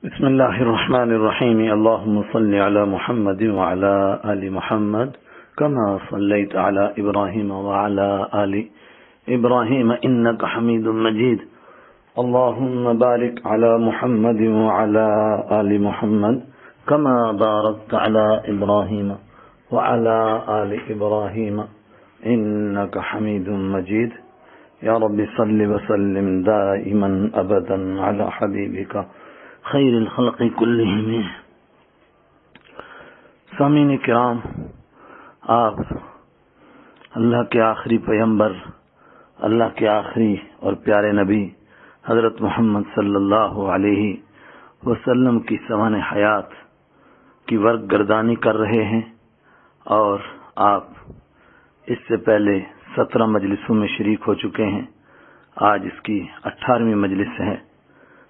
بسم الله الرحمن الرحيم. اللهم صل على محمد وعلى آل محمد كما صليت على إبراهيم وعلى آل إبراهيم إنك حميد مجيد. اللهم بارك على محمد وعلى آل محمد كما باركت على إبراهيم وعلى آل إبراهيم إنك حميد مجيد. يا رب صل وسلم دائما أبدا على حبيبك خیر الخلق کلہم. سامعین کرام، آپ اللہ کے آخری پیغمبر، اللہ کے آخری اور پیارے نبی حضرت محمد صلی اللہ علیہ وسلم کی سوان حیات کی ورق گردانی کر رہے ہیں، اور آپ اس سے پہلے 17 مجلسوں میں شریک ہو چکے ہیں. آج اس کی 18ویں مجلس ہے،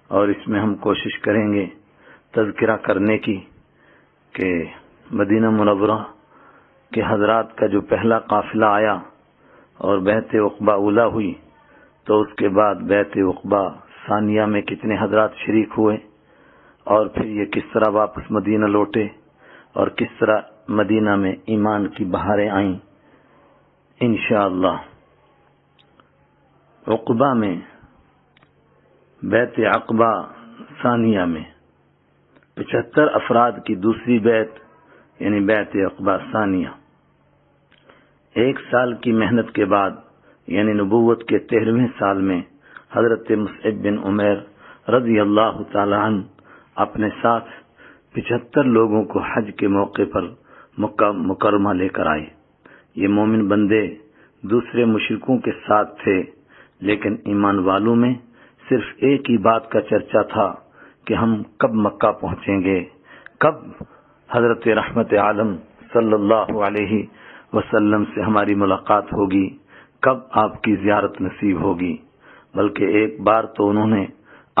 اور اس میں ہم کوشش کریں گے تذکرہ کرنے کی کہ مدینہ منورہ کے حضرات کا جو پہلا قافلہ آیا اور بیعت عقبہ اولیٰ ہوئی، تو اس کے بعد بیعت عقبہ ثانیہ میں کتنے حضرات شریک ہوئے، اور پھر یہ کس طرح واپس مدینہ لوٹے، اور کس طرح مدینہ میں ایمان کی بہاریں آئیں. انشاءاللہ عقبہ میں بیعت عقبہ ثانیہ میں 75 افراد کی دوسری بیعت، یعنی بیعت عقبہ ثانیہ، 1 سال کی محنت کے بعد، یعنی نبوت کے 13ویں سال میں حضرت مصعب بن عمیر رضی اللہ تعالی عنہ اپنے ساتھ 75 لوگوں کو حج کے موقع پر مکہ مکرمہ لے کر آئے. یہ مومن بندے دوسرے مشرکوں کے ساتھ تھے، لیکن ایمان والوں میں صرف ایک ہی بات کا چرچا تھا کہ ہم کب مکہ پہنچیں گے، کب حضرت رحمت عالم صلی اللہ علیہ وسلم سے ہماری ملاقات ہوگی، کب آپ کی زیارت نصیب ہوگی. بلکہ ایک بار تو انہوں نے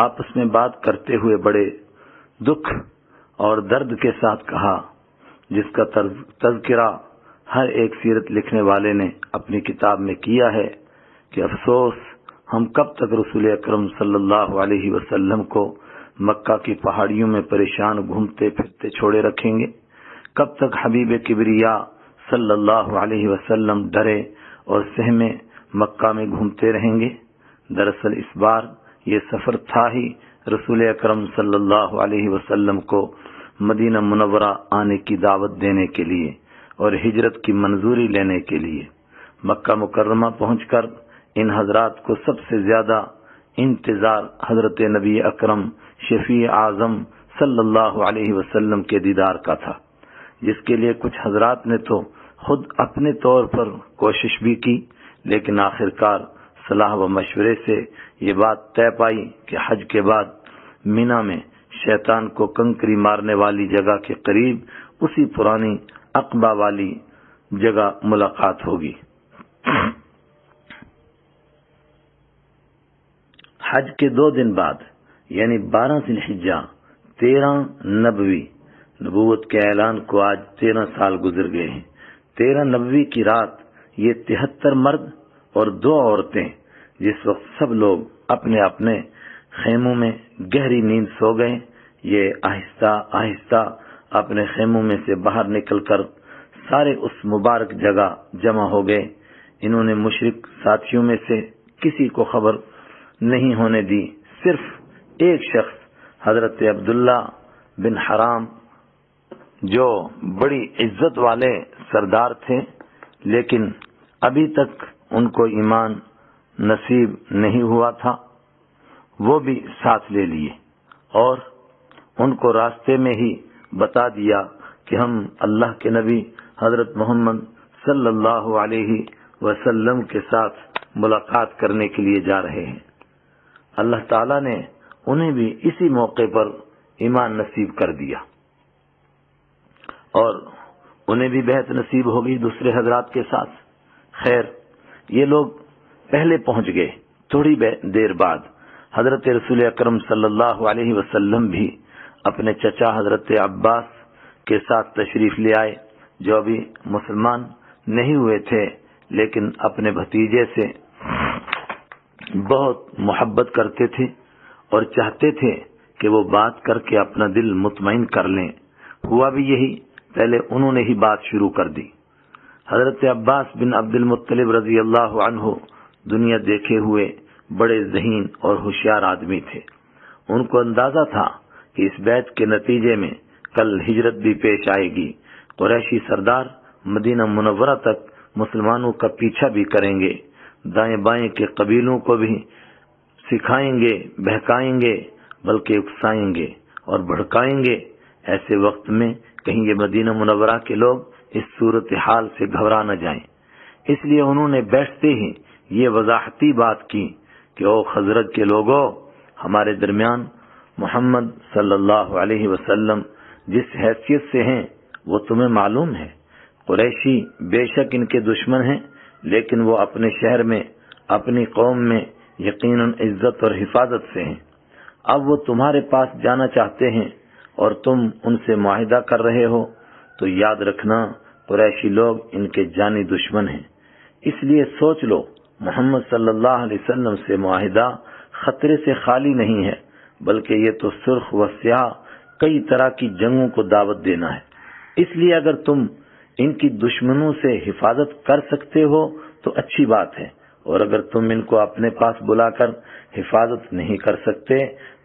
آپس میں بات کرتے ہوئے بڑے دکھ اور درد کے ساتھ کہا، جس کا تذکرہ ہر ایک سیرت لکھنے والے نے اپنی کتاب میں کیا ہے کہ افسوس، ہم کب تک رسول اکرم صلی اللہ علیہ وسلم کو مکہ کی پہاڑیوں میں پریشان گھومتے پھرتے چھوڑے رکھیں گے، کب تک حبیب کبریا صلی اللہ علیہ وسلم ڈرے اور سہمے مکہ میں گھومتے رہیں گے. دراصل اس بار یہ سفر تھا ہی رسول اکرم صلی اللہ علیہ وسلم کو مدینہ منورہ آنے کی دعوت دینے کے لیے اور ہجرت کی منظوری لینے کے لیے. مکہ مکرمہ پہنچ کر ان حضرات کو سب سے زیادہ انتظار حضرت نبی اکرم شفیع اعظم صلی اللہ علیہ وسلم کے دیدار کا تھا، جس کے لیے کچھ حضرات نے تو خود اپنے طور پر کوشش بھی کی، لیکن آخرکار صلاح و مشورے سے یہ بات طے پائی کہ حج کے بعد مینا میں شیطان کو کنکری مارنے والی جگہ کے قریب اسی پرانی عقبہ والی جگہ ملاقات ہوگی. حج کے 2 دن بعد، یعنی 12 ذی الحجہ 13 نبوی، نبوت کے اعلان کو آج 13 سال گزر گئے ہیں. 13 نبوی کی رات یہ 73 مرد اور 2 عورتیں، جس وقت سب لوگ اپنے اپنے خیموں میں گہری نیند سو گئے، یہ آہستہ آہستہ اپنے خیموں میں سے باہر نکل کر سارے اس مبارک جگہ جمع ہو گئے. انہوں نے مشرک ساتھیوں میں سے کسی کو خبر نہیں ہونے دی. صرف ایک شخص حضرت عبداللہ بن حرام، جو بڑی عزت والے سردار تھے، لیکن ابھی تک ان کو ایمان نصیب نہیں ہوا تھا، وہ بھی ساتھ لے لیے اور ان کو راستے میں ہی بتا دیا کہ ہم اللہ کے نبی حضرت محمد صلی اللہ علیہ وسلم کے ساتھ ملاقات کرنے کے لیے جا رہے ہیں. اللہ تعالیٰ نے انہیں بھی اسی موقع پر ایمان نصیب کر دیا، اور انہیں بھی بیعت نصیب ہو گئی دوسرے حضرات کے ساتھ. خیر، یہ لوگ پہلے پہنچ گئے. تھوڑی دیر بعد حضرت رسول اکرم صلی اللہ علیہ وسلم بھی اپنے چچا حضرت عباس کے ساتھ تشریف لے آئے، جو ابھی مسلمان نہیں ہوئے تھے، لیکن اپنے بھتیجے سے بہت محبت کرتے تھے اور چاہتے تھے کہ وہ بات کر کے اپنا دل مطمئن کر لیں۔ ہوا بھی یہی، پہلے انہوں نے ہی بات شروع کر دی۔ حضرت عباس بن عبد المطلب رضی اللہ عنہ دنیا دیکھے ہوئے بڑے ذہین اور ہوشیار آدمی تھے۔ ان کو اندازہ تھا کہ اس بیعت کے نتیجے میں کل ہجرت بھی پیش آئے گی۔ قریشی سردار مدینہ منورہ تک مسلمانوں کا پیچھا بھی کریں گے، دائیں بائیں کے قبیلوں کو بھی سکھائیں گے، بہکائیں گے، بلکہ اکسائیں گے اور بھڑکائیں گے۔ ایسے وقت میں کہیں یہ مدینہ منورہ کے لوگ اس صورتحال سے گھبرا نہ جائیں، اس لیے انہوں نے بیٹھتے ہی یہ وضاحتی بات کی کہ او خزرج کے لوگوں، ہمارے درمیان محمد صلی اللہ علیہ وسلم جس حیثیت سے ہیں وہ تمہیں معلوم ہے۔ قریشی بے شک ان کے دشمن ہیں، لیکن وہ اپنے شہر میں، اپنی قوم میں یقیناً عزت اور حفاظت سے ہیں۔ اب وہ تمہارے پاس جانا چاہتے ہیں اور تم ان سے معاہدہ کر رہے ہو، تو یاد رکھنا قریشی لوگ ان کے جانی دشمن ہیں۔ اس لیے سوچ لو، محمد صلی اللہ علیہ وسلم سے معاہدہ خطرے سے خالی نہیں ہے، بلکہ یہ تو سرخ و سیاہ کئی طرح کی جنگوں کو دعوت دینا ہے۔ اس لیے اگر تم ان کی دشمنوں سے حفاظت کر سکتے ہو تو اچھی بات ہے، اور اگر تم ان کو اپنے پاس بلا کر حفاظت نہیں کر سکتے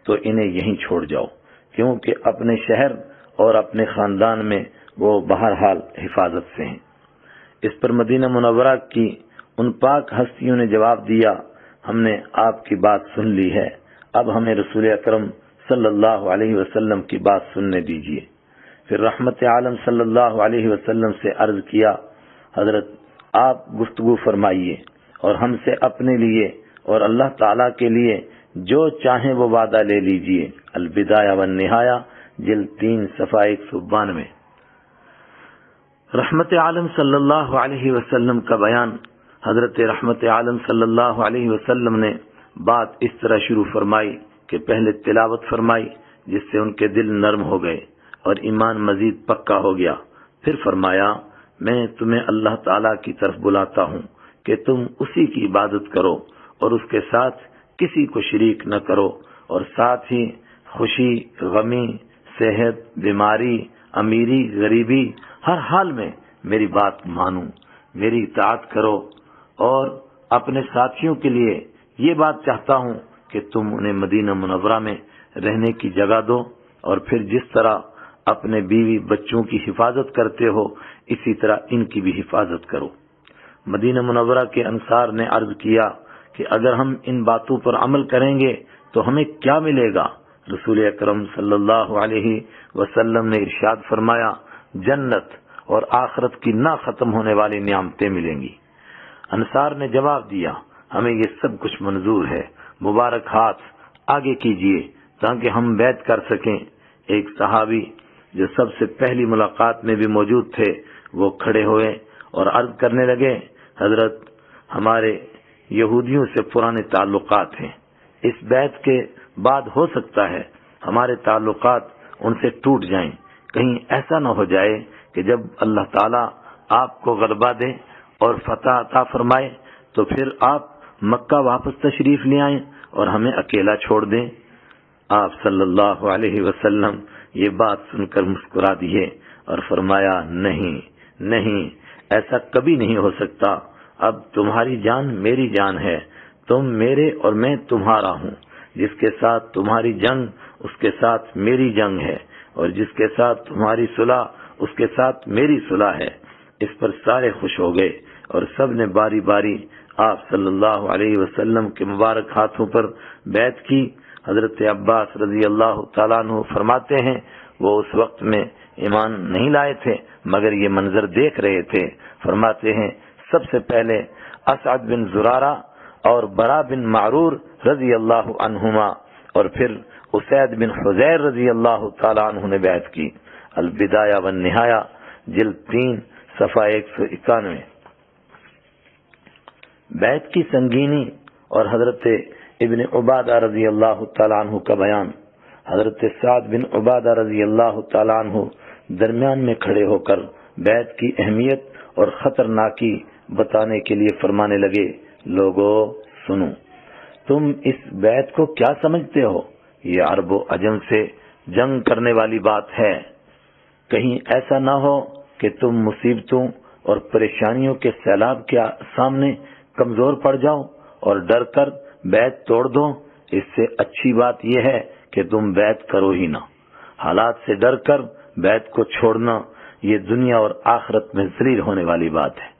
تو انہیں یہیں چھوڑ جاؤ، کیونکہ اپنے شہر اور اپنے خاندان میں وہ بہرحال حفاظت سے ہیں۔ اس پر مدینہ منورہ کی ان پاک ہستیوں نے جواب دیا، ہم نے آپ کی بات سن لی ہے، اب ہمیں رسول اکرم صلی اللہ علیہ وسلم کی بات سننے دیجیے۔ پھر رحمت عالم صلی اللہ علیہ وسلم سے عرض کیا، حضرت آپ گفتگو فرمائیے اور ہم سے اپنے لیے اور اللہ تعالیٰ کے لیے جو چاہیں وہ وعدہ لے لیجیے۔ البدایہ والنہایہ جلد 3 صفحہ 192۔ رحمت عالم صلی اللہ علیہ وسلم کا بیان۔ حضرت رحمت عالم صلی اللہ علیہ وسلم نے بات اس طرح شروع فرمائی کہ پہلے تلاوت فرمائی، جس سے ان کے دل نرم ہو گئے اور ایمان مزید پکا ہو گیا۔ پھر فرمایا، میں تمہیں اللہ تعالیٰ کی طرف بلاتا ہوں کہ تم اسی کی عبادت کرو اور اس کے ساتھ کسی کو شریک نہ کرو، اور ساتھ ہی خوشی، غمی، صحت، بیماری، امیری، غریبی، ہر حال میں میری بات مانو، میری اطاعت کرو، اور اپنے ساتھیوں کے لیے یہ بات چاہتا ہوں کہ تم انہیں مدینہ منورہ میں رہنے کی جگہ دو، اور پھر جس طرح اپنے بیوی بچوں کی حفاظت کرتے ہو اسی طرح ان کی بھی حفاظت کرو۔ مدینہ منورہ کے انصار نے عرض کیا کہ اگر ہم ان باتوں پر عمل کریں گے تو ہمیں کیا ملے گا؟ رسول اکرم صلی اللہ علیہ وسلم نے ارشاد فرمایا، جنت اور آخرت کی نہ ختم ہونے والی نعمتیں ملیں گی۔ انصار نے جواب دیا، ہمیں یہ سب کچھ منظور ہے، مبارک ہاتھ آگے کیجئے تاکہ ہم بیعت کر سکیں۔ ایک صحابی جو سب سے پہلی ملاقات میں بھی موجود تھے وہ کھڑے ہوئے اور عرض کرنے لگے، حضرت ہمارے یہودیوں سے پرانے تعلقات ہیں، اس بیعت کے بعد ہو سکتا ہے ہمارے تعلقات ان سے ٹوٹ جائیں، کہیں ایسا نہ ہو جائے کہ جب اللہ تعالیٰ آپ کو غلبہ دے اور فتح عطا فرمائے تو پھر آپ مکہ واپس تشریف لے آئیں اور ہمیں اکیلا چھوڑ دیں۔ آپ صلی اللہ علیہ وسلم یہ بات سن کر مسکرا دیے اور فرمایا، نہیں نہیں، ایسا کبھی نہیں ہو سکتا، اب تمہاری جان میری جان ہے، تم میرے اور میں تمہارا ہوں، جس کے ساتھ تمہاری جنگ اس کے ساتھ میری جنگ ہے، اور جس کے ساتھ تمہاری صلح اس کے ساتھ میری صلح ہے۔ اس پر سارے خوش ہو گئے اور سب نے باری باری آپ صلی اللہ علیہ وسلم کے مبارک ہاتھوں پر بیعت کی۔ حضرت عباس رضی اللہ تعالیٰ عنہ فرماتے ہیں، وہ اس وقت میں ایمان نہیں لائے تھے مگر یہ منظر دیکھ رہے تھے۔ فرماتے ہیں، سب سے پہلے اسعد بن زرارہ اور برا بن معرور رضی اللہ عنہما، اور پھر اسید بن حضیر رضی اللہ تعالیٰ عنہ نے بیعت کی۔ البدایہ والنہایہ جلد 3 صفحہ 191۔ بیعت کی سنگینی اور حضرت ابن عبادہ رضی اللہ تعالیٰ عنہ کا بیان۔ حضرت سعد بن عبادہ رضی اللہ تعالیٰ عنہ درمیان میں کھڑے ہو کر بیعت کی اہمیت اور خطرناکی بتانے کے لیے فرمانے لگے، لوگو سنو، تم اس بیعت کو کیا سمجھتے ہو؟ یہ عرب و عجم سے جنگ کرنے والی بات ہے۔ کہیں ایسا نہ ہو کہ تم مصیبتوں اور پریشانیوں کے سیلاب کے سامنے کمزور پڑ جاؤ اور ڈر کر بیعت توڑ دو۔ اس سے اچھی بات یہ ہے کہ تم بیعت کرو ہی نہ۔ حالات سے ڈر کر بیعت کو چھوڑنا یہ دنیا اور آخرت میں ذلیل ہونے والی بات ہے۔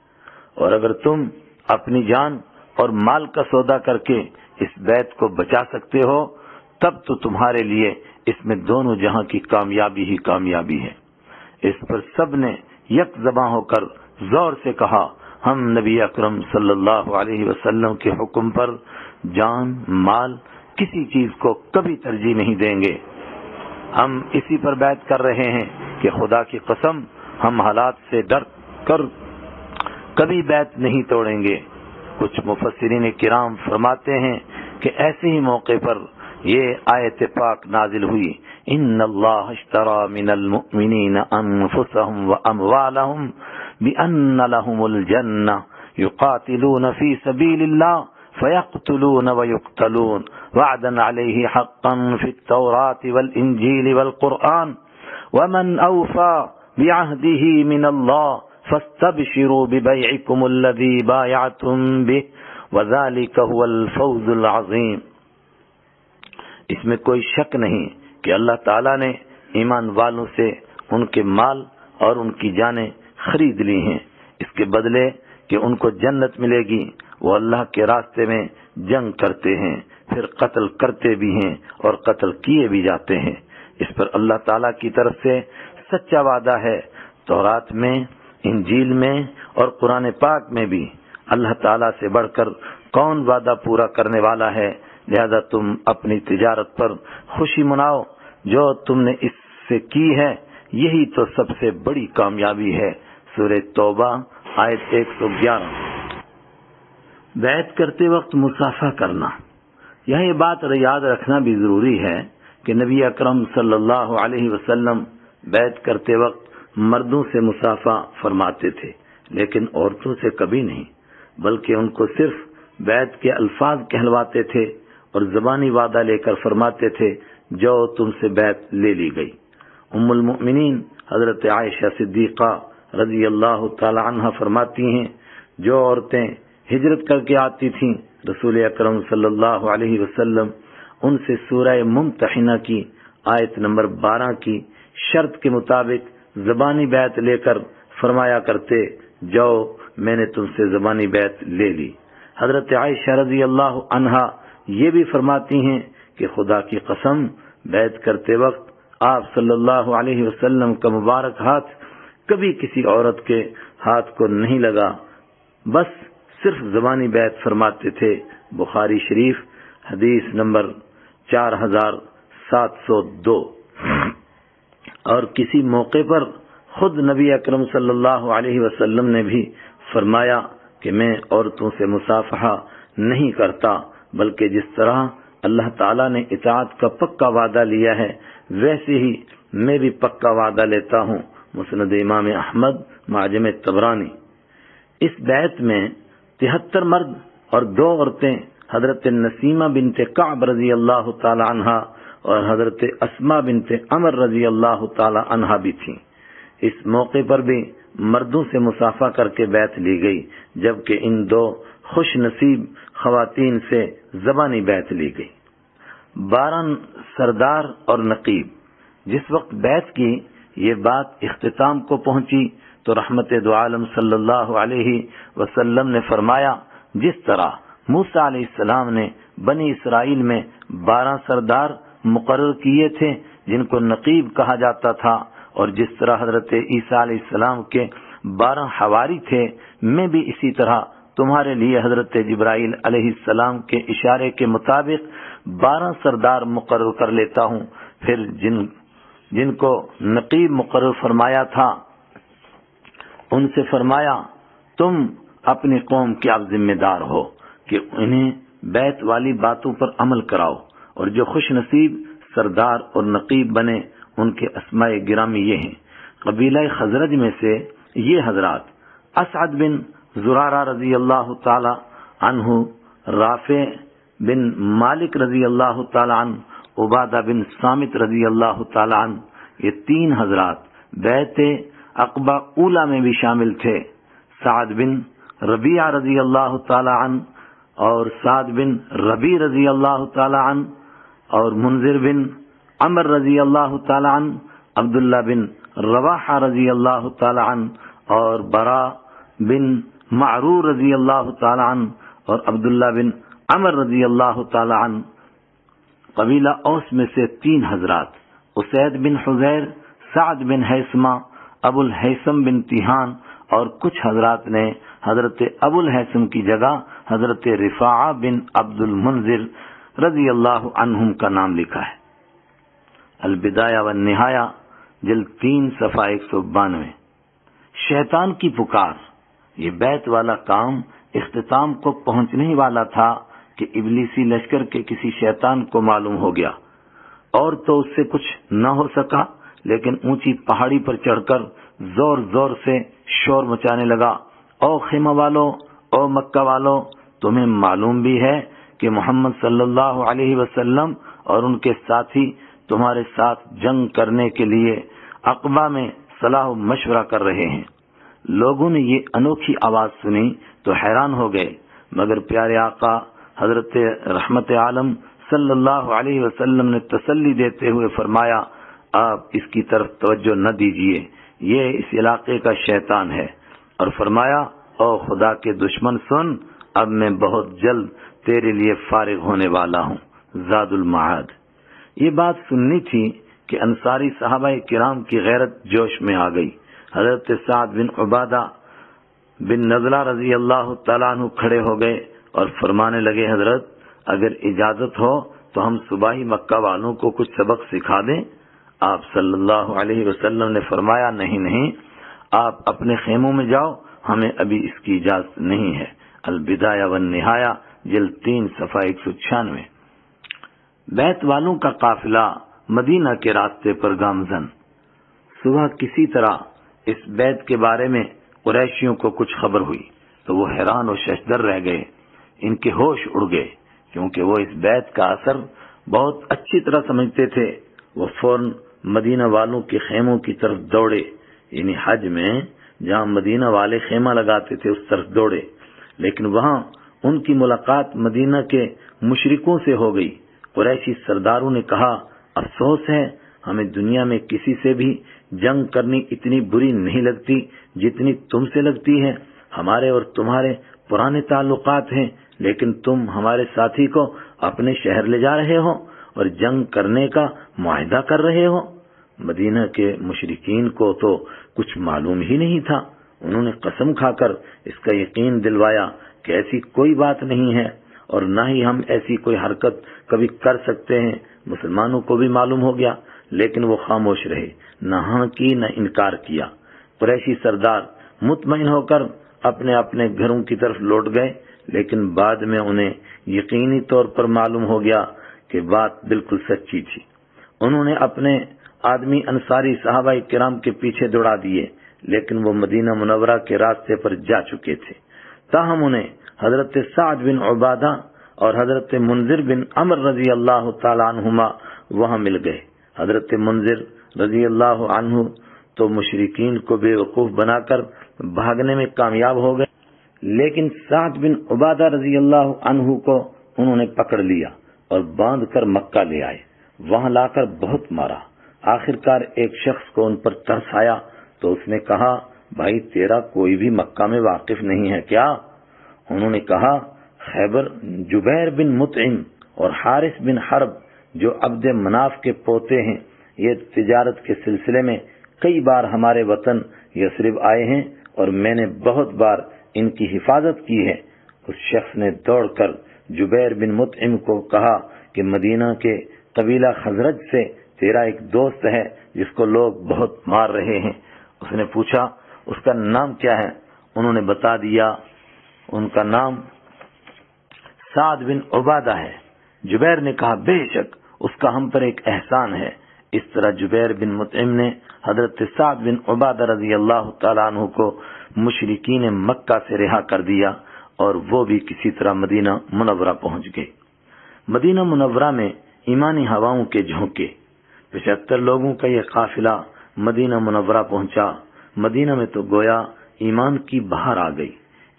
اور اگر تم اپنی جان اور مال کا سودا کر کے اس بیعت کو بچا سکتے ہو تب تو تمہارے لیے اس میں دونوں جہاں کی کامیابی ہی کامیابی ہے۔ اس پر سب نے یک زباں ہو کر زور سے کہا، ہم نبی اکرم صلی اللہ علیہ وسلم کے حکم پر جان مال کسی چیز کو کبھی ترجیح نہیں دیں گے۔ ہم اسی پر بیعت کر رہے ہیں کہ خدا کی قسم ہم حالات سے ڈر کر کبھی بیعت نہیں توڑیں گے۔ کچھ مفسرین کرام فرماتے ہیں کہ ایسے ہی موقع پر یہ آیت پاک نازل ہوئی، ان اللہ اشتری من المؤمنین انفسهم واموالهم بان لهم الجنہ یقاتلون فی سبیل اللہ فیقتلون ویقتلون وعدا علیہ حقا فی التوراة والانجیل والقرآن ومن اوفى بعہدہ من اللہ فاستبشروا ببیعکم الذی بایعتم بہ وذلک هو الفوز العظیم۔ اس میں کوئی شک نہیں کہ اللہ تعالیٰ نے ایمان والوں سے ان کے مال اور ان کی جانیں خرید لی ہیں، اس کے بدلے کہ ان کو جنت ملے گی۔ وہ اللہ کے راستے میں جنگ کرتے ہیں، پھر قتل کرتے بھی ہیں اور قتل کیے بھی جاتے ہیں۔ اس پر اللہ تعالیٰ کی طرف سے سچا وعدہ ہے۔ تورات میں، انجیل میں اور قرآن پاک میں بھی اللہ تعالیٰ سے بڑھ کر کون وعدہ پورا کرنے والا ہے؟ لہذا تم اپنی تجارت پر خوشی مناؤ، جو تم نے اس سے کی ہے یہی تو سب سے بڑی کامیابی ہے۔ سورہ توبہ آیت 111۔ بیعت کرتے وقت مصافحہ کرنا، یہ بات یاد رکھنا بھی ضروری ہے کہ نبی اکرم صلی اللہ علیہ وسلم بیعت کرتے وقت مردوں سے مصافحہ فرماتے تھے، لیکن عورتوں سے کبھی نہیں، بلکہ ان کو صرف بیعت کے الفاظ کہلواتے تھے اور زبانی وعدہ لے کر فرماتے تھے جو تم سے بیعت لے لی گئی۔ ام المؤمنین حضرت عائشہ صدیقہ رضی اللہ تعالی عنہ فرماتی ہیں، جو عورتیں ہجرت کر کے آتی تھیں رسول اکرم صلی اللہ علیہ وسلم ان سے سورہ ممتحنہ کی آیت نمبر 12 کی شرط کے مطابق زبانی بیعت لے کر فرمایا کرتے، جاؤ میں نے تم سے زبانی بیعت لے لی۔ حضرت عائشہ رضی اللہ عنہا یہ بھی فرماتی ہیں کہ خدا کی قسم بیعت کرتے وقت آپ صلی اللہ علیہ وسلم کا مبارک ہاتھ کبھی کسی عورت کے ہاتھ کو نہیں لگا، بس صرف زبانی بیعت فرماتے تھے۔ بخاری شریف حدیث نمبر 4702۔ اور کسی موقع پر خود نبی اکرم صلی اللہ علیہ وسلم نے بھی فرمایا کہ میں عورتوں سے مصافحہ نہیں کرتا، بلکہ جس طرح اللہ تعالیٰ نے اطاعت کا پکا وعدہ لیا ہے ویسے ہی میں بھی پکا وعدہ لیتا ہوں۔ مسند امام احمد معجم طبرانی۔ اس بیعت میں 73 مرد اور 2 عورتیں حضرت نسیمہ بنت کعب رضی اللہ تعالی عنہا اور حضرت اسماء بنت عمر رضی اللہ تعالی عنہا بھی تھیں۔ اس موقع پر بھی مردوں سے مصافحہ کر کے بیعت لی گئی، جبکہ ان 2 خوش نصیب خواتین سے زبانی بیعت لی گئی۔ 12 سردار اور نقیب۔ جس وقت بیعت کی یہ بات اختتام کو پہنچی تو رحمت دو عالم صلی اللہ علیہ وسلم نے فرمایا، جس طرح موسیٰ علیہ السلام نے بنی اسرائیل میں 12 سردار مقرر کیے تھے جن کو نقیب کہا جاتا تھا، اور جس طرح حضرت عیسیٰ علیہ السلام کے 12 حواری تھے، میں بھی اسی طرح تمہارے لیے حضرت جبرائیل علیہ السلام کے اشارے کے مطابق 12 سردار مقرر کر لیتا ہوں۔ پھر جن کو نقیب مقرر فرمایا تھا ان سے فرمایا، تم اپنی قوم کے آپ ذمہ دار ہو کہ انہیں بیعت والی باتوں پر عمل کراؤ، اور جو خوش نصیب سردار اور نقیب بنے ان کے اسماء گرامی یہ ہیں۔ قبیلہ خزرج میں سے یہ حضرات: اسعد بن زرارہ رضی اللہ تعالی عنہ، رافع بن مالک رضی اللہ تعالی عنہ، عبادہ بن صامت رضی اللہ تعالی عنہ، یہ 3 حضرات بیعت عقبہ اولا میں بھی شامل تھے۔ سعد بن ربیعہ رضی اللہ تعالی عنہ اور سعد بن ربیع رضی اللہ تعالی عنہ اور منذر بن عمر رضی اللہ تعالی عنہ، عبداللہ بن رواحہ رضی اللہ تعالی عنہ اور براء بن معرور رضی اللہ تعالی عنہ اور عبداللہ بن عمر رضی اللہ تعالی عنہ۔ قبیلہ اوس میں سے 3 حضرات اسید بن حذیر، سعد بن حیثمہ، ابو الحیثم بن تیہان اور کچھ حضرات نے حضرت ابو الحیثم کی جگہ حضرت رفاعہ بن عبد المنذر رضی اللہ عنہم کا نام لکھا ہے۔ البدایہ والنہایہ جلد 3 صفحہ 192۔ شیطان کی پکار، یہ بیعت والا کام اختتام کو پہنچنے ہی والا تھا کہ ابلیسی لشکر کے کسی شیطان کو معلوم ہو گیا، اور تو اس سے کچھ نہ ہو سکا، لیکن اونچی پہاڑی پر چڑھ کر زور زور سے شور مچانے لگا، او خیمہ والو، او مکہ والو، تمہیں معلوم بھی ہے کہ محمد صلی اللہ علیہ وسلم اور ان کے ساتھی تمہارے ساتھ جنگ کرنے کے لیے عقبہ میں صلاح و مشورہ کر رہے ہیں۔ لوگوں نے یہ انوکھی آواز سنی تو حیران ہو گئے، مگر پیارے آقا حضرت رحمت عالم صلی اللہ علیہ وسلم نے تسلی دیتے ہوئے فرمایا، آپ اس کی طرف توجہ نہ دیجیے، یہ اس علاقے کا شیطان ہے، اور فرمایا، او خدا کے دشمن سن، اب میں بہت جلد تیرے لیے فارغ ہونے والا ہوں۔ زاد المعاد۔ یہ بات سننی تھی کہ انصاری صحابہ کرام کی غیرت جوش میں آ گئی۔ حضرت سعد بن عبادہ بن نضلہ رضی اللہ تعالیٰ عنہ کھڑے ہو گئے اور فرمانے لگے، حضرت اگر اجازت ہو تو ہم صباحی مکہ والوں کو کچھ سبق سکھا دیں۔ آپ صلی اللہ علیہ وسلم نے فرمایا، نہیں نہیں، آپ اپنے خیموں میں جاؤ، ہمیں ابھی اس کی اجازت نہیں ہے۔ البدایہ والنہایہ جلد 3 صفحہ 196۔ بیت والوں کا قافلہ مدینہ کے راستے پر گامزن۔ صبح کسی طرح اس بیت کے بارے میں قریشیوں کو کچھ خبر ہوئی تو وہ حیران و ششدر رہ گئے، ان کے ہوش اڑ گئے، کیونکہ وہ اس بیت کا اثر بہت اچھی طرح سمجھتے تھے۔ وہ فوراً مدینہ والوں کے خیموں کی طرف دوڑے، یعنی حج میں جہاں مدینہ والے خیمہ لگاتے تھے اس طرف دوڑے، لیکن وہاں ان کی ملاقات مدینہ کے مشرکوں سے ہو گئی۔ قریشی سرداروں نے کہا، افسوس ہے، ہمیں دنیا میں کسی سے بھی جنگ کرنی اتنی بری نہیں لگتی جتنی تم سے لگتی ہے۔ ہمارے اور تمہارے پرانے تعلقات ہیں، لیکن تم ہمارے ساتھی کو اپنے شہر لے جا رہے ہو اور جنگ کرنے کا معاہدہ کر رہے ہو۔ مدینہ کے مشرکین کو تو کچھ معلوم ہی نہیں تھا، انہوں نے قسم کھا کر اس کا یقین دلوایا کہ ایسی کوئی بات نہیں ہے اور نہ ہی ہم ایسی کوئی حرکت کبھی کر سکتے ہیں۔ مسلمانوں کو بھی معلوم ہو گیا، لیکن وہ خاموش رہے، نہ ہاں کی نہ انکار کیا۔ قریشی سردار مطمئن ہو کر اپنے اپنے گھروں کی طرف لوٹ گئے، لیکن بعد میں انہیں یقینی طور پر معلوم ہو گیا کہ بات بالکل سچی تھی۔ انہوں نے اپنے آدمی انصاری صحابہ کرام کے پیچھے دوڑا دیے، لیکن وہ مدینہ منورہ کے راستے پر جا چکے تھے۔ تاہم انہیں حضرت سعد بن عبادہ اور حضرت منذر بن عمر رضی اللہ تعالی عنہما وہاں مل گئے۔ حضرت منذر رضی اللہ عنہ تو مشرکین کو بے وقوف بنا کر بھاگنے میں کامیاب ہو گئے، لیکن سعد بن عبادہ رضی اللہ عنہ کو انہوں نے پکڑ لیا اور باندھ کر مکہ لے آئے، وہاں لا کر بہت مارا۔ آخر کار ایک شخص کو ان پر ترس آیا تو اس نے کہا، بھائی تیرا کوئی بھی مکہ میں واقف نہیں ہے کیا؟ انہوں نے کہا، خیبر جبیر بن مطعم اور حارث بن حرب جو عبد مناف کے پوتے ہیں، یہ تجارت کے سلسلے میں کئی بار ہمارے وطن یثرب آئے ہیں اور میں نے بہت بار ان کی حفاظت کی ہے۔ اس شخص نے دوڑ کر جبیر بن مطعم کو کہا کہ مدینہ کے قبیلہ خزرج سے تیرا ایک دوست ہے جس کو لوگ بہت مار رہے ہیں۔ اس نے پوچھا اس کا نام کیا ہے؟ انہوں نے بتا دیا ان کا نام سعد بن عبادہ ہے۔ جبیر نے کہا، بے شک اس کا ہم پر ایک احسان ہے۔ اس طرح جبیر بن مطعم نے حضرت سعد بن عبادہ رضی اللہ تعالیٰ عنہ کو مشرکین مکہ سے رہا کر دیا اور وہ بھی کسی طرح مدینہ منورہ پہنچ گئے۔ مدینہ منورہ میں ایمانی ہواؤں کے جھونکے۔ 75 لوگوں کا یہ قافلہ مدینہ منورہ پہنچا۔ مدینہ میں تو گویا ایمان کی بہار آ گئی،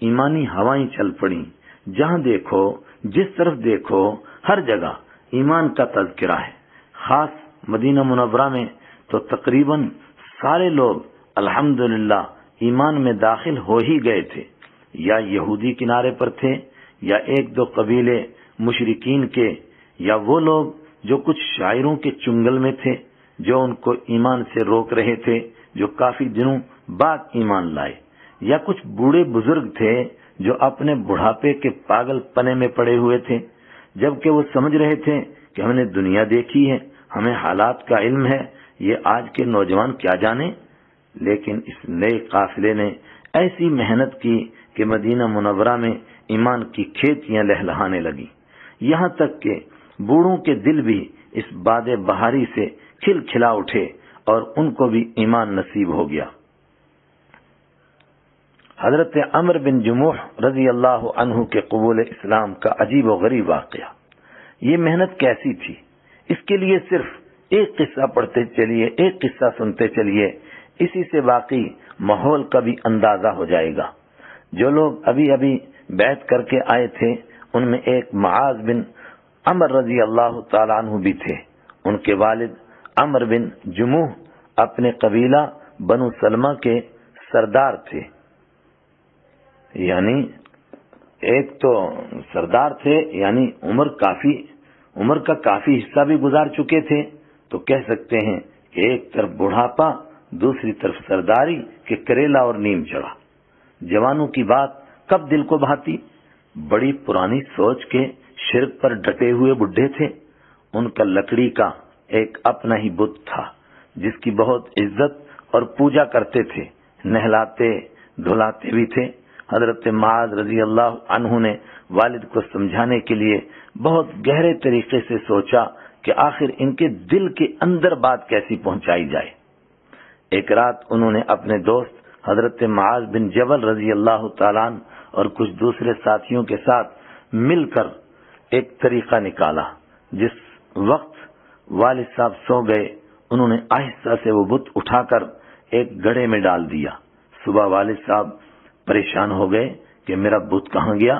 ایمانی ہوائیں چل پڑیں۔ جہاں دیکھو، جس طرف دیکھو، ہر جگہ ایمان کا تذکرہ ہے۔ خاص مدینہ منورہ میں تو تقریباً سارے لوگ الحمدللہ ایمان میں داخل ہو ہی گئے تھے، یا یہودی کنارے پر تھے، یا ایک دو قبیلے مشرکین کے، یا وہ لوگ جو کچھ شاعروں کے چنگل میں تھے جو ان کو ایمان سے روک رہے تھے، جو کافی دنوں بعد ایمان لائے، یا کچھ بوڑھے بزرگ تھے جو اپنے بڑھاپے کے پاگل پنے میں پڑے ہوئے تھے، جبکہ وہ سمجھ رہے تھے کہ ہم نے دنیا دیکھی ہے، ہمیں حالات کا علم ہے، یہ آج کے نوجوان کیا جانے۔ لیکن اس نئے قافلے نے ایسی محنت کی کہ مدینہ منورہ میں ایمان کی کھیتیاں لہلہانے لگی، یہاں تک کہ بوڑھوں کے دل بھی اس باد بہاری سے کھل کھلا اٹھے اور ان کو بھی ایمان نصیب ہو گیا۔ حضرت عمرو بن جموح رضی اللہ عنہ کے قبول اسلام کا عجیب و غریب واقعہ۔ یہ محنت کیسی تھی، اس کے لیے صرف ایک قصہ پڑھتے چلیے، ایک قصہ سنتے چلیے، اسی سے باقی ماحول کا بھی اندازہ ہو جائے گا۔ جو لوگ ابھی ابھی بیعت کر کے آئے تھے ان میں ایک معاذ بن عمر رضی اللہ تعالی عنہ بھی تھے۔ ان کے والد عمرو بن جموح اپنے قبیلہ بنو سلمہ کے سردار تھے، یعنی ایک تو سردار تھے، یعنی عمر کا کافی حصہ بھی گزار چکے تھے، تو کہہ سکتے ہیں کہ ایک طرف بڑھاپا، دوسری طرف سرداری کے کریلا اور نیم چڑھا۔ جوانوں کی بات کب دل کو بھاتی، بڑی پرانی سوچ کے شرک پر ڈٹے ہوئے بڈھے تھے۔ ان کا لکڑی کا ایک اپنا ہی بت تھا جس کی بہت عزت اور پوجا کرتے تھے، نہلاتے دھلاتے بھی تھے۔ حضرت معاذ رضی اللہ عنہ نے والد کو سمجھانے کے لیے بہت گہرے طریقے سے سوچا کہ آخر ان کے دل کے اندر بات کیسی پہنچائی جائے۔ ایک رات انہوں نے اپنے دوست حضرت معاذ بن جبل رضی اللہ تعالیٰ عنہ اور کچھ دوسرے ساتھیوں کے ساتھ مل کر ایک طریقہ نکالا۔ جس وقت والد صاحب سو گئے، انہوں نے آہستہ سے وہ بت اٹھا کر ایک گڑھے میں ڈال دیا۔ صبح والد صاحب پریشان ہو گئے کہ میرا بت کہاں گیا،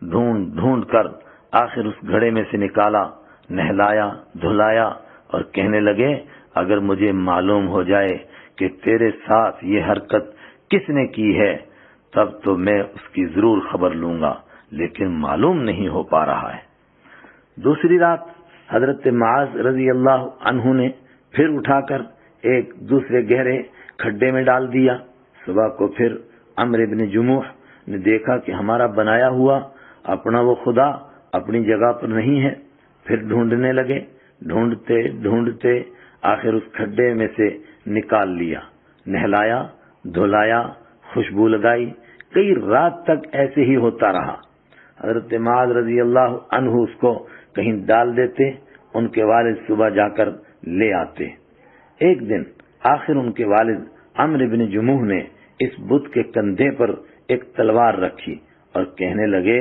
ڈھونڈ ڈھونڈ کر آخر اس گھڑے میں سے نکالا، نہلایا دھلایا اور کہنے لگے اگر مجھے معلوم ہو جائے کہ تیرے ساتھ یہ حرکت کس نے کی ہے تب تو میں اس کی ضرور خبر لوں گا، لیکن معلوم نہیں ہو پا رہا ہے۔ دوسری رات حضرت معاذ رضی اللہ عنہ نے پھر اٹھا کر ایک دوسرے گہرے کھڈے میں ڈال دیا۔ صبح کو پھر عمرو بن جموح نے دیکھا کہ ہمارا بنایا ہوا اپنا وہ خدا اپنی جگہ پر نہیں ہے۔ پھر ڈھونڈنے لگے، ڈھونڈتے ڈھونڈتے آخر اس کھڈے میں سے نکال لیا، نہلایا دھلایا، خوشبو لگائی، کئی رات تک ایسے ہی ہوتا رہا۔ حضرت معاذ رضی اللہ عنہ اس کو کہیں ڈال دیتے، ان کے والد صبح جا کر لے آتے۔ ایک دن آخر ان کے والد عمرو بن جموح نے اس بت کے کندھے پر ایک تلوار رکھی اور کہنے لگے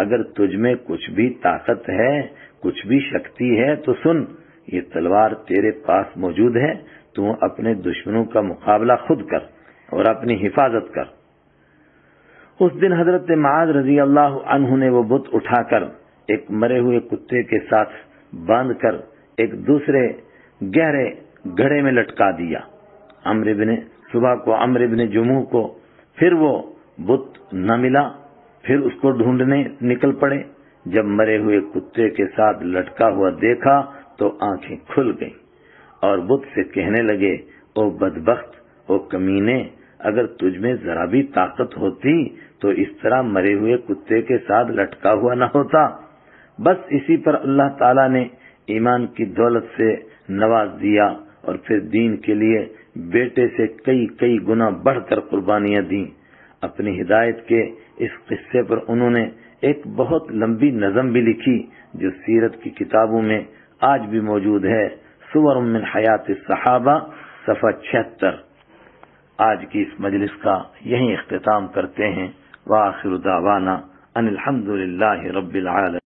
اگر تجھ میں کچھ بھی طاقت ہے، کچھ بھی شکتی ہے تو سن، یہ تلوار تیرے پاس موجود ہے، تو اپنے دشمنوں کا مقابلہ خود کر اور اپنی حفاظت کر۔ اس دن حضرت معاذ رضی اللہ عنہ نے وہ بت اٹھا کر ایک مرے ہوئے کتے کے ساتھ باندھ کر ایک دوسرے گہرے گڑھے میں لٹکا دیا۔ صبح کو عمرو بن جموح کو پھر وہ بت نہ ملا، پھر اس کو ڈھونڈنے نکل پڑے۔ جب مرے ہوئے کتے کے ساتھ لٹکا ہوا دیکھا تو آنکھیں کھل گئیں اور بت سے کہنے لگے او بدبخت، او کمینے، اگر تجھ میں ذرا بھی طاقت ہوتی تو اس طرح مرے ہوئے کتے کے ساتھ لٹکا ہوا نہ ہوتا۔ بس اسی پر اللہ تعالیٰ نے ایمان کی دولت سے نواز دیا اور پھر دین کے لیے بیٹے سے کئی گنا بڑھ کر قربانیاں دیں۔ اپنی ہدایت کے اس قصے پر انہوں نے ایک بہت لمبی نظم بھی لکھی جو سیرت کی کتابوں میں آج بھی موجود ہے، صور من حیات الصحابہ، صفحہ 76۔ آج کی اس مجلس کا یہیں اختتام کرتے ہیں۔ وآخر دعوانا ان الحمد للہ رب العالمین۔